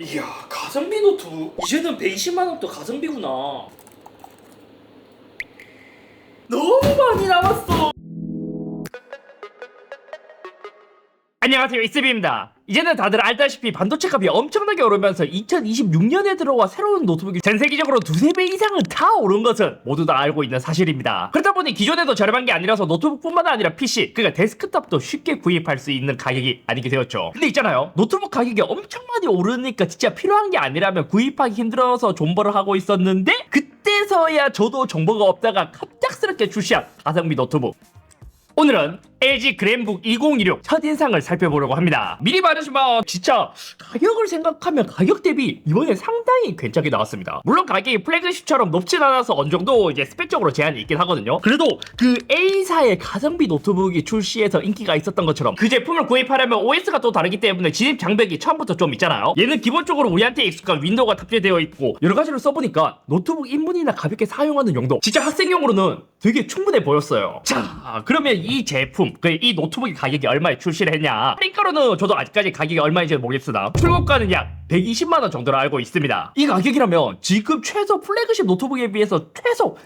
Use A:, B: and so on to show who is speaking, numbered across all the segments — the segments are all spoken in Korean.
A: 이야, 가성비 노트북 이제는 120만원도 가성비구나. 너무 많이 남았어. 안녕하세요, 이스비입니다. 이제는 다들 알다시피 반도체 값이 엄청나게 오르면서 2026년에 들어와 새로운 노트북이 전 세계적으로 두세 배 이상은 다 오른 것은 모두 다 알고 있는 사실입니다. 그러다 보니 기존에도 저렴한 게 아니라서 노트북뿐만 아니라 PC, 그러니까 데스크톱도 쉽게 구입할 수 있는 가격이 아니게 되었죠. 근데 있잖아요, 노트북 가격이 엄청 많이 오르니까 진짜 필요한 게 아니라면 구입하기 힘들어서 존버를 하고 있었는데, 그때서야 저도 정보가 없다가 갑작스럽게 출시한 가성비 노트북. 오늘은 LG 그램북 2026 첫인상을 살펴보려고 합니다. 미리 말하지만 진짜 가격을 생각하면 가격 대비 이번에 상당히 괜찮게 나왔습니다. 물론 가격이 플래그십처럼 높진 않아서 어느 정도 이제 스펙적으로 제한이 있긴 하거든요. 그래도 그 A사의 가성비 노트북이 출시해서 인기가 있었던 것처럼 그 제품을 구입하려면 OS가 또 다르기 때문에 진입 장벽이 처음부터 좀 있잖아요. 얘는 기본적으로 우리한테 익숙한 윈도우가 탑재되어 있고 여러 가지를 써보니까 노트북 입문이나 가볍게 사용하는 용도, 진짜 학생용으로는 되게 충분해 보였어요. 자, 그러면 이 제품, 이 노트북의 가격이 얼마에 출시를 했냐? 할인가로는 저도 아직까지 가격이 얼마인지 모르겠으나 출고가는 약 120만원 정도로 알고 있습니다. 이 가격이라면 지금 최소 플래그십 노트북에 비해서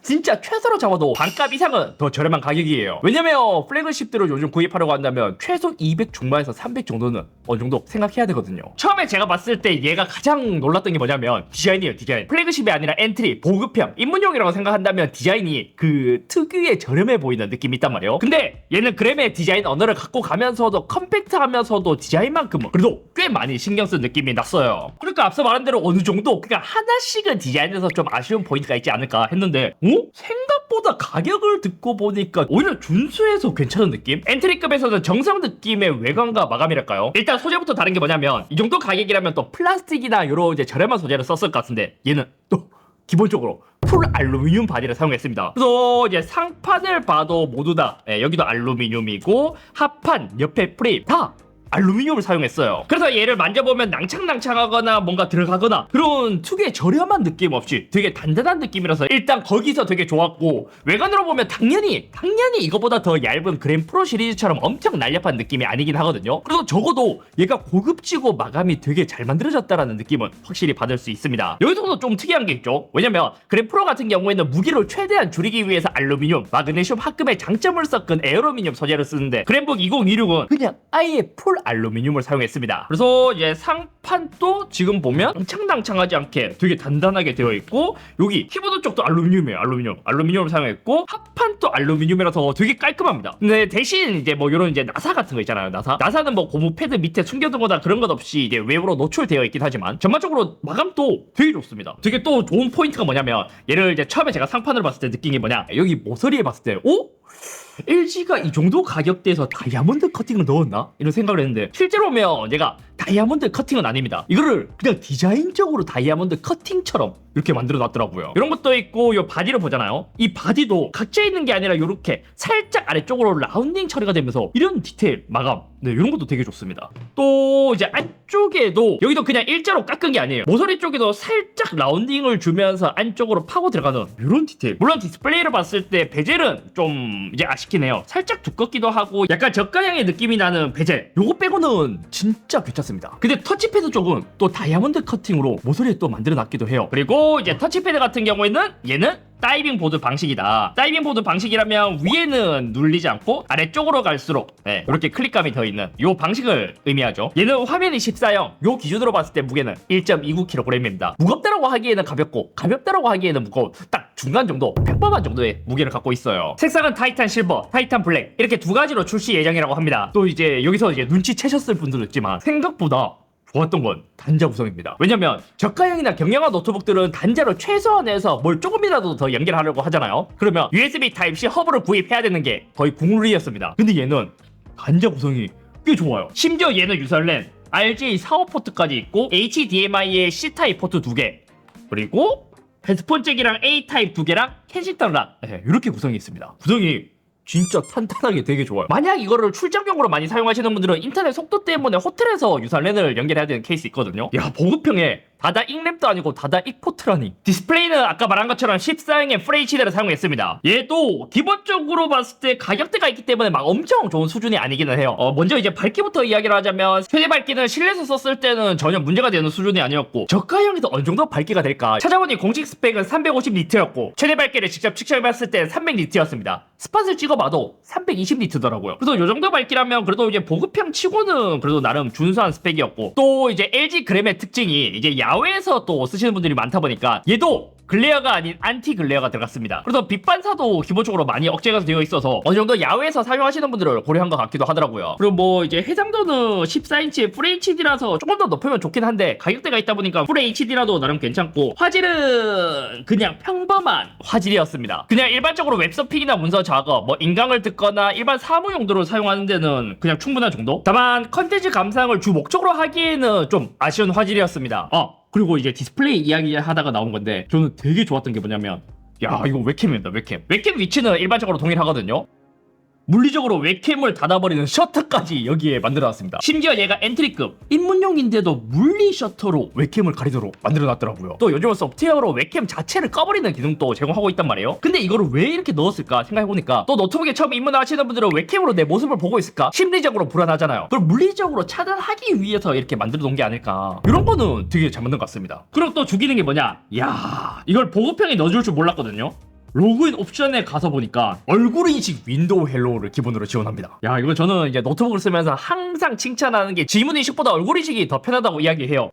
A: 진짜 최소로 잡아도 반값 이상은 더 저렴한 가격이에요. 왜냐면 플래그십들을 요즘 구입하려고 한다면 최소 200 중반에서 300 정도는 어느 정도 생각해야 되거든요. 처음에 제가 봤을 때 얘가 가장 놀랐던 게 뭐냐면 디자인이에요, 디자인. 플래그십이 아니라 엔트리, 보급형, 입문용이라고 생각한다면 디자인이 그 특유의 저렴해 보이는 느낌이 있단 말이에요. 근데 얘는 그램의 디자인 언어를 갖고 가면서도 컴팩트하면서도 디자인만큼은 그래도 꽤 많이 신경 쓴 느낌이 났어요. 그러니까 앞서 말한 대로 어느 정도 그러니까 하나씩은 디자인에서 좀 아쉬운 포인트가 있지 않을까 했는데, 생각보다 가격을 듣고 보니까 오히려 준수해서 괜찮은 느낌? 엔트리급에서는 정성 느낌의 외관과 마감이랄까요? 일단 소재부터 다른 게 뭐냐면 이 정도 가격이라면 또 플라스틱이나 이런 이제 저렴한 소재를 썼을 것 같은데 얘는 또 기본적으로 풀 알루미늄 바디를 사용했습니다. 그래서 이제 상판을 봐도 모두 다 여기도 알루미늄이고 하판, 옆에 프레임 다 알루미늄을 사용했어요. 그래서 얘를 만져보면 낭창낭창하거나 뭔가 들어가거나 그런 특유의 저렴한 느낌 없이 되게 단단한 느낌이라서 일단 거기서 되게 좋았고, 외관으로 보면 당연히 이거보다 더 얇은 그램 프로 시리즈처럼 엄청 날렵한 느낌이 아니긴 하거든요. 그래서 적어도 얘가 고급지고 마감이 되게 잘 만들어졌다라는 느낌은 확실히 받을 수 있습니다. 여기서도 좀 특이한 게 있죠. 왜냐면 그램 프로 같은 경우에는 무게를 최대한 줄이기 위해서 알루미늄, 마그네슘 합금의 장점을 섞은 에어로미늄 소재를 쓰는데 그램북 2026은 그냥 아예 풀 알루미늄을 사용했습니다. 그래서 이제 상판도 지금 보면 낭창낭창하지 않게 되게 단단하게 되어 있고, 여기 키보드 쪽도 알루미늄이에요. 알루미늄을 사용했고, 합판도 알루미늄이라서 되게 깔끔합니다. 근데 대신 이제 뭐 이런 이제 나사 같은 거 있잖아요. 나사는 뭐 고무 패드 밑에 숨겨두거나 그런 것 없이 이제 외부로 노출되어 있긴 하지만 전반적으로 마감도 되게 좋습니다. 되게 또 좋은 포인트가 뭐냐면, 얘를 이제 처음에 제가 상판으로 봤을 때 느낀 게 뭐냐, 여기 모서리에 봤을 때 LG가 이 정도 가격대에서 다이아몬드 커팅을 넣었나? 이런 생각을 했는데 실제로 보면 얘가 다이아몬드 커팅은 아닙니다. 이거를 그냥 디자인적으로 다이아몬드 커팅처럼 이렇게 만들어 놨더라고요. 이런 것도 있고, 이 바디를 보잖아요. 이 바디도 각져 있는 게 아니라 이렇게 살짝 아래쪽으로 라운딩 처리가 되면서 이런 디테일, 마감, 이런 것도 되게 좋습니다. 또 이제 안쪽에도 여기도 그냥 일자로 깎은 게 아니에요. 모서리 쪽에도 살짝 라운딩을 주면서 안쪽으로 파고 들어가는 이런 디테일. 물론 디스플레이를 봤을 때 베젤은 좀 이제 아쉽긴 해요. 살짝 두껍기도 하고 약간 저가형의 느낌이 나는 베젤, 요거 빼고는 진짜 괜찮습니다. 근데 터치패드 쪽은 또 다이아몬드 커팅으로 모서리에 또 만들어 놨기도 해요. 그리고 이제 터치패드 같은 경우에는 얘는 다이빙 보드 방식이다. 다이빙 보드 방식이라면 위에는 눌리지 않고 아래쪽으로 갈수록 이렇게 클릭감이 더 있는 요 방식을 의미하죠. 얘는 화면이 14형, 요 기준으로 봤을 때 무게는 1.29kg입니다. 무겁다라고 하기에는 가볍고 가볍다라고 하기에는 무거운 딱 중간 정도, 평범한 정도의 무게를 갖고 있어요. 색상은 타이탄 실버, 타이탄 블랙 이렇게 두 가지로 출시 예정이라고 합니다. 또 이제 여기서 이제 눈치채셨을 분들도 있지만 생각보다 좋았던 건 단자 구성입니다. 왜냐면 저가형이나 경량화 노트북들은 단자로 최소한에서 뭘 조금이라도 더 연결하려고 하잖아요. 그러면 USB Type-C 허브를 구입해야 되는 게 거의 국룰이었습니다. 근데 얘는 단자 구성이 꽤 좋아요. 심지어 얘는 유선랜, RJ45 포트까지 있고 HDMI의 C타입 포트 2개, 그리고 헤드폰 잭이랑 A타입 2개랑 캔식던 락, 이렇게 구성이 있습니다. 구성이 진짜 탄탄하게 되게 좋아요. 만약 이거를 출장용으로 많이 사용하시는 분들은 인터넷 속도 때문에 호텔에서 유선랜을 연결해야 되는 케이스 있거든요. 야, 보급형에 다다 익램도 아니고 다다 익포트라니. 디스플레이는 아까 말한 것처럼 14인의 FHD를 사용했습니다. 얘도 기본적으로 봤을 때 가격대가 있기 때문에 막 엄청 좋은 수준이 아니기는 해요. 먼저 이제 밝기부터 이야기를 하자면 최대 밝기는 실내에서 썼을 때는 전혀 문제가 되는 수준이 아니었고 저가형에서 어느 정도 밝기가 될까 찾아보니 공식 스펙은 350니트였고 최대 밝기를 직접 측정해봤을 땐 300니트였습니다. 스팟을 찍어봐도 320니트더라고요. 그래서 요 정도 밝기라면 그래도 이제 보급형 치고는 그래도 나름 준수한 스펙이었고 또 이제 LG 그램의 특징이 이제 야외에서 또 쓰시는 분들이 많다 보니까 얘도 글레어가 아닌 안티 글레어가 들어갔습니다. 그래서 빛 반사도 기본적으로 많이 억제가 되어 있어서 어느 정도 야외에서 사용하시는 분들을 고려한 것 같기도 하더라고요. 그리고 뭐 이제 해상도는 14인치의 FHD라서 조금 더 높으면 좋긴 한데 가격대가 있다 보니까 FHD라도 나름 괜찮고 화질은 그냥 평범한 화질이었습니다. 그냥 일반적으로 웹서핑이나 문서 작업, 뭐 인강을 듣거나 일반 사무 용도로 사용하는 데는 그냥 충분한 정도? 다만 컨텐츠 감상을 주 목적으로 하기에는 좀 아쉬운 화질이었습니다. 그리고 이제 디스플레이 이야기 하다가 나온 건데 저는 되게 좋았던 게 뭐냐면 야 이거 웹캠입니다. 웹캠 위치는 일반적으로 동일하거든요. 물리적으로 웹캠을 닫아버리는 셔터까지 여기에 만들어놨습니다. 심지어 얘가 엔트리급 입문용인데도 물리 셔터로 웹캠을 가리도록 만들어놨더라고요. 또 요즘은 소프트웨어로 웹캠 자체를 꺼버리는 기능도 제공하고 있단 말이에요. 근데 이거를 왜 이렇게 넣었을까 생각해보니까 또 노트북에 처음 입문하시는 분들은 웹캠으로 내 모습을 보고 있을까 심리적으로 불안하잖아요. 그걸 물리적으로 차단하기 위해서 이렇게 만들어놓은 게 아닐까. 이런 거는 되게 잘 만든 것 같습니다. 그리고 또 죽이는 게 뭐냐, 야 이걸 보급형에 넣어줄 줄 몰랐거든요. 로그인 옵션에 가서 보니까 얼굴 인식 윈도우 헬로우를 기본으로 지원합니다. 야 이거 저는 이제 노트북을 쓰면서 항상 칭찬하는 게 지문 인식보다 얼굴 인식이 더 편하다고 이야기해요.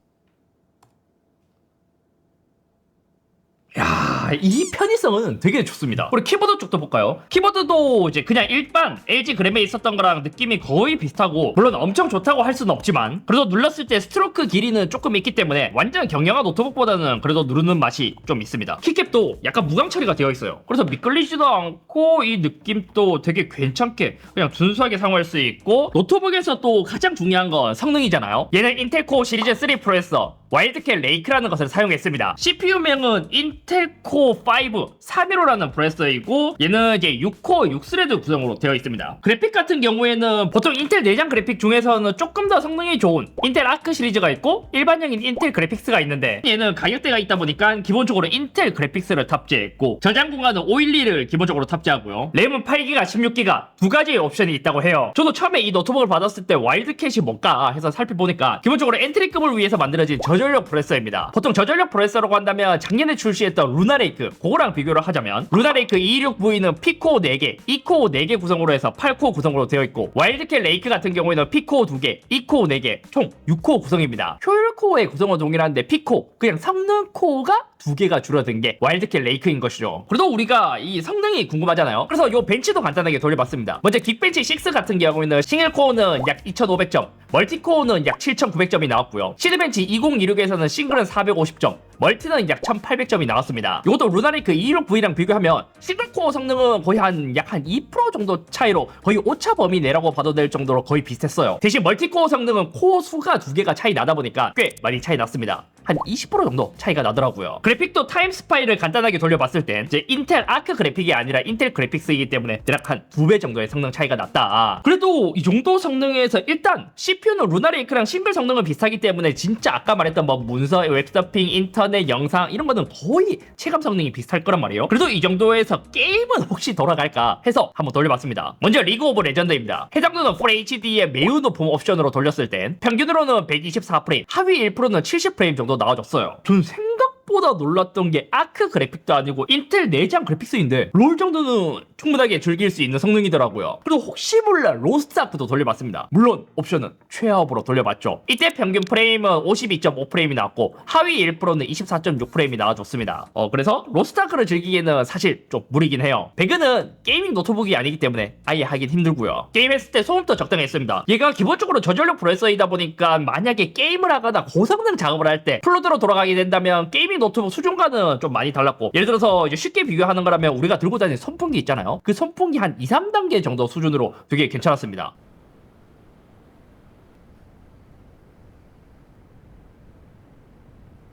A: 야 이 편의성은 되게 좋습니다. 그리고 키보드 쪽도 볼까요? 키보드도 이제 그냥 일반 LG 그램에 있었던 거랑 느낌이 거의 비슷하고 물론 엄청 좋다고 할 수는 없지만 그래도 눌렀을 때 스트로크 길이는 조금 있기 때문에 완전 경량한 노트북보다는 그래도 누르는 맛이 좀 있습니다. 키캡도 약간 무광 처리가 되어 있어요. 그래서 미끌리지도 않고 이 느낌도 되게 괜찮게 그냥 준수하게 사용할 수 있고 노트북에서 또 가장 중요한 건 성능이잖아요. 얘는 인텔 코어 시리즈 3 프로세서 와일드캣 레이크라는 것을 사용했습니다. CPU명은 인텔 코어 5 315라는 프로세서이고 얘는 이제 6코어 6스레드 구성으로 되어 있습니다. 그래픽 같은 경우에는 보통 인텔 내장 그래픽 중에서는 조금 더 성능이 좋은 인텔 아크 시리즈가 있고 일반적인 인텔 그래픽스가 있는데 얘는 가격대가 있다 보니까 기본적으로 인텔 그래픽스를 탑재했고 저장 공간은 512를 기본적으로 탑재하고요. 램은 8기가 16기가 두 가지의 옵션이 있다고 해요. 저도 처음에 이 노트북을 받았을 때 와일드캣이 뭘까 해서 살펴보니까 기본적으로 엔트리급을 위해서 만들어진 저전력 프로세서입니다. 보통 저전력 프로세서라고 한다면 작년에 출시했던 루나레이크 그거랑 비교를 하자면 루나레이크 226V는 P코어 4개, E코어 4개 구성으로 해서 8코어 구성으로 되어 있고 와일드캣 레이크 같은 경우에는 P코어 2개, E코어 4개 총 6코어 구성입니다. 효율 코어의 구성은 동일한데 P코어 그냥 성능 코어가 2개가 줄어든 게 와일드캣 레이크인 것이죠. 그래도 우리가 이 성능이 궁금하잖아요. 그래서 요 벤치도 간단하게 돌려봤습니다. 먼저 긱벤치 6 같은 경우에는 싱글 코어는 약 2500점, 멀티코어는 약 7900점이 나왔고요. 시드벤치 2026에서는 싱글은 450점, 멀티는 약 1800점이 나왔습니다. 이것도 루나레이크 226V랑 비교하면 싱글코어 성능은 거의 약 한 2% 정도 차이로 거의 오차 범위 내라고 봐도 될 정도로 거의 비슷했어요. 대신 멀티코어 성능은 코어 수가 2개가 차이 나다 보니까 꽤 많이 차이 났습니다. 한 20% 정도 차이가 나더라고요. 그래픽도 타임스파이를 간단하게 돌려봤을 땐 이제 인텔 아크 그래픽이 아니라 인텔 그래픽스이기 때문에 대략 한 2배 정도의 성능 차이가 났다. 그래도 이 정도 성능에서 일단 CPU는 루나레이크랑 싱글 성능은 비슷하기 때문에 진짜 아까 말했던 뭐 문서, 웹서핑, 인터넷, 영상 이런 거는 거의 체감 성능이 비슷할 거란 말이에요. 그래도 이 정도에서 게임은 혹시 돌아갈까 해서 한번 돌려봤습니다. 먼저 리그 오브 레전드입니다. 해상도는 FHD의 매우 높은 옵션으로 돌렸을 땐 평균으로는 124프레임, 하위 1%는 70프레임 정도 나와줬어요. 전 생각보다 놀랐던 게 아크 그래픽도 아니고 인텔 내장 그래픽스인데 롤 정도는 충분하게 즐길 수 있는 성능이더라고요. 그리고 혹시 몰라 로스트 아크도 돌려봤습니다. 물론 옵션은 최하업으로 돌려봤죠. 이때 평균 프레임은 52.5프레임이 나왔고 하위 1%는 24.6프레임이 나와줬습니다. 그래서 로스트 아크를 즐기기에는 사실 좀 무리긴 해요. 배그는 게이밍 노트북이 아니기 때문에 아예 하긴 힘들고요. 게임했을 때 소음도 적당했습니다. 얘가 기본적으로 저전력 프로세서이다 보니까 만약에 게임을 하거나 고성능 작업을 할 때 플로드로 돌아가게 된다면 게이밍 노트북 수준과는 좀 많이 달랐고 예를 들어서 이제 쉽게 비교하는 거라면 우리가 들고 다니는 선풍기 있잖아요. 그 선풍기 한 2, 3단계 정도 수준으로 되게 괜찮았습니다.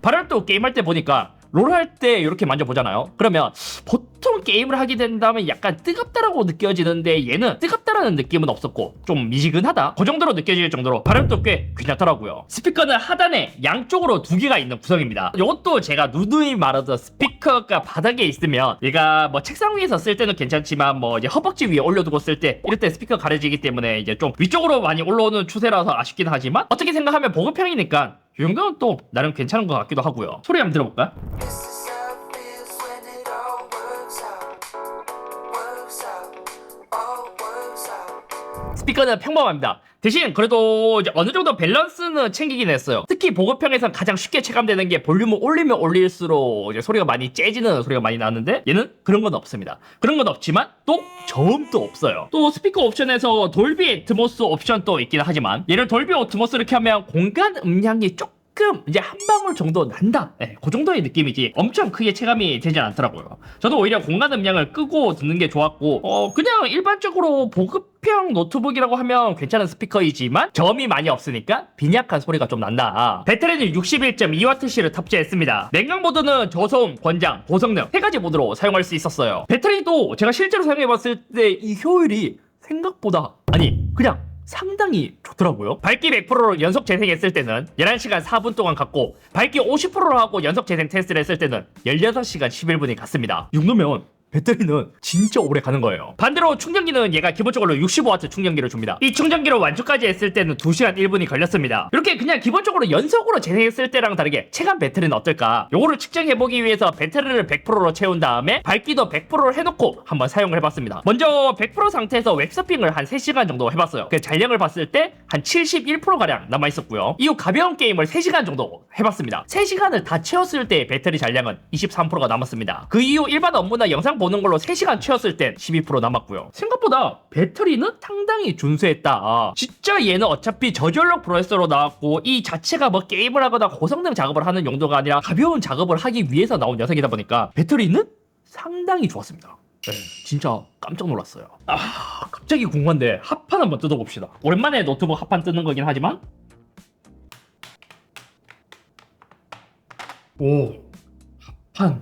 A: 발열 또 게임할 때 보니까 롤 할 때 이렇게 만져보잖아요. 그러면 보통 보통 게임을 하게 된다면 약간 뜨겁다라고 느껴지는데 얘는 뜨겁다라는 느낌은 없었고 좀 미지근하다 그 정도로 느껴질 정도로 발음도 꽤 괜찮더라고요. 스피커는 하단에 양쪽으로 두 개가 있는 구성입니다. 이것도 제가 누누이 말하던 스피커가 바닥에 있으면 얘가 뭐 책상 위에서 쓸 때는 괜찮지만 뭐 이제 허벅지 위에 올려두고 쓸 때 이럴 때 스피커 가려지기 때문에 이제 좀 위쪽으로 많이 올라오는 추세라서 아쉽긴 하지만 어떻게 생각하면 보급형이니까 이 정도는 또 나름 괜찮은 것 같기도 하고요. 소리 한번 들어볼까? 스피커는 평범합니다. 대신 그래도 이제 어느 정도 밸런스는 챙기긴 했어요. 특히 보급형에선 가장 쉽게 체감되는 게 볼륨을 올리면 올릴수록 이제 소리가 많이 째지는 소리가 많이 나는데 얘는 그런 건 없습니다. 그런 건 없지만 또 저음도 없어요. 또 스피커 옵션에서 돌비 애트모스 옵션도 있긴 하지만 얘를 돌비 애트모스 이렇게 하면 공간 음량이 조금 이제 한 방울 정도 난다. 네, 그 정도의 느낌이지 엄청 크게 체감이 되진 않더라고요. 저도 오히려 공간 음량을 끄고 듣는 게 좋았고 그냥 일반적으로 보급형 노트북이라고 하면 괜찮은 스피커이지만 저음이 많이 없으니까 빈약한 소리가 좀 난다. 배터리는 61.2Wc를 탑재했습니다. 냉각 모드는 저소음, 권장, 고성능 세 가지 모드로 사용할 수 있었어요. 배터리도 제가 실제로 사용해봤을 때 이 효율이 생각보다 그냥 상당히 좋더라고요. 밝기 100%로 연속 재생했을 때는 11시간 4분 동안 갔고 밝기 50%로 하고 연속 재생 테스트를 했을 때는 16시간 11분이 갔습니다. 이 정도면 배터리는 진짜 오래 가는 거예요. 반대로 충전기는 얘가 기본적으로 65W 충전기를 줍니다. 이 충전기로 완충까지 했을 때는 2시간 1분이 걸렸습니다. 이렇게 그냥 기본적으로 연속으로 재생했을 때랑 다르게 체감 배터리는 어떨까? 요거를 측정해보기 위해서 배터리를 100%로 채운 다음에 밝기도 100%로 해놓고 한번 사용을 해봤습니다. 먼저 100% 상태에서 웹서핑을 한 3시간 정도 해봤어요. 그 잔량을 봤을 때 한 71%가량 남아있었고요. 이후 가벼운 게임을 3시간 정도 해봤습니다. 3시간을 다 채웠을 때 배터리 잔량은 23%가 남았습니다. 그 이후 일반 업무나 영상 보는 걸로 3시간 채웠을 땐 12% 남았고요. 생각보다 배터리는 상당히 준수했다. 진짜 얘는 어차피 저전력 프로세서로 나왔고 이 자체가 뭐 게임을 하거나 고성능 작업을 하는 용도가 아니라 가벼운 작업을 하기 위해서 나온 녀석이다 보니까 배터리는 상당히 좋았습니다. 네, 진짜 깜짝 놀랐어요. 갑자기 궁금한데 합판 한번 뜯어봅시다. 오랜만에 노트북 합판 뜯는 거긴 하지만 오, 합판.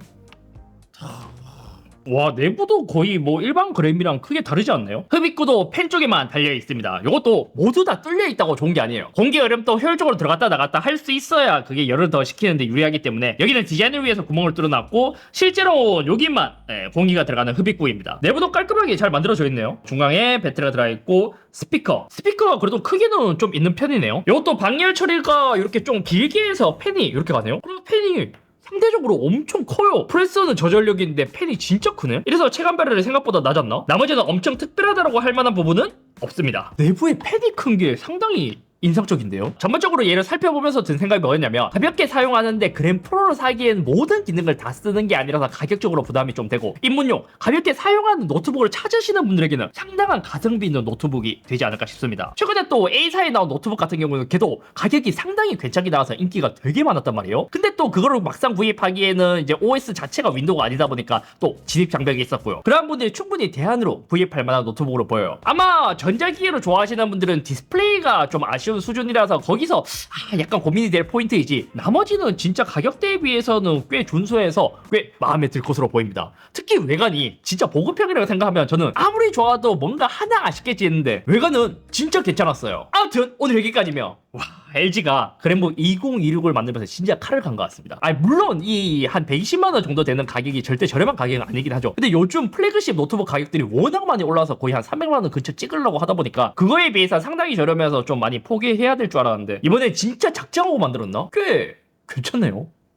A: 와, 내부도 거의 뭐 일반 그램이랑 크게 다르지 않나요? 흡입구도 펜 쪽에만 달려 있습니다. 이것도 모두 다 뚫려 있다고 좋은 게 아니에요. 공기 흐름도 효율적으로 들어갔다 나갔다 할 수 있어야 그게 열을 더 식히는데 유리하기 때문에 여기는 디자인을 위해서 구멍을 뚫어놨고 실제로 여기만 공기가 들어가는 흡입구입니다. 내부도 깔끔하게 잘 만들어져 있네요. 중앙에 배터리가 들어있고 스피커가 그래도 크기는 좀 있는 편이네요. 이것도 방열 처리가 이렇게 좀 길게 해서 팬이 이렇게 가네요. 그리고 팬이 상대적으로 엄청 커요. 프레스는 저전력인데 팬이 진짜 크네. 이래서 체감 발열이 생각보다 낮았나? 나머지는 엄청 특별하다고 할 만한 부분은 없습니다. 내부에 팬이 큰 게 상당히 인상적인데요. 전반적으로 얘를 살펴보면서 든 생각이 뭐였냐면 가볍게 사용하는데 그램 프로로 사기엔 모든 기능을 다 쓰는 게 아니라서 가격적으로 부담이 좀 되고 입문용 가볍게 사용하는 노트북을 찾으시는 분들에게는 상당한 가성비 있는 노트북이 되지 않을까 싶습니다. 최근에 또 A사에 나온 노트북 같은 경우는 걔도 가격이 상당히 괜찮게 나와서 인기가 되게 많았단 말이에요. 근데 또 그거를 막상 구입하기에는 이제 OS 자체가 윈도우가 아니다 보니까 또 진입 장벽이 있었고요. 그런 분들이 충분히 대안으로 구입할 만한 노트북으로 보여요. 아마 전자기기를 좋아하시는 분들은 디스플레이가 좀 아쉬운 수준이라서 거기서 약간 고민이 될 포인트이지 나머지는 진짜 가격 대비해서는 꽤 준수해서 꽤 마음에 들 것으로 보입니다. 특히 외관이 진짜 보급형이라고 생각하면 저는 아무리 좋아도 뭔가 하나 아쉽겠지 했는데 외관은 진짜 괜찮았어요. 아무튼 오늘 여기까지며 LG가 그램북 2026을 만들면서 진짜 칼을 간 것 같습니다. 물론 이 한 120만원 정도 되는 가격이 절대 저렴한 가격은 아니긴 하죠. 근데 요즘 플래그십 노트북 가격들이 워낙 많이 올라서 거의 한 300만원 근처 찍으려고 하다 보니까 그거에 비해서 상당히 저렴해서 좀 많이 포기해야 될 줄 알았는데 이번에 진짜 작정하고 만들었나? 꽤 괜찮네요.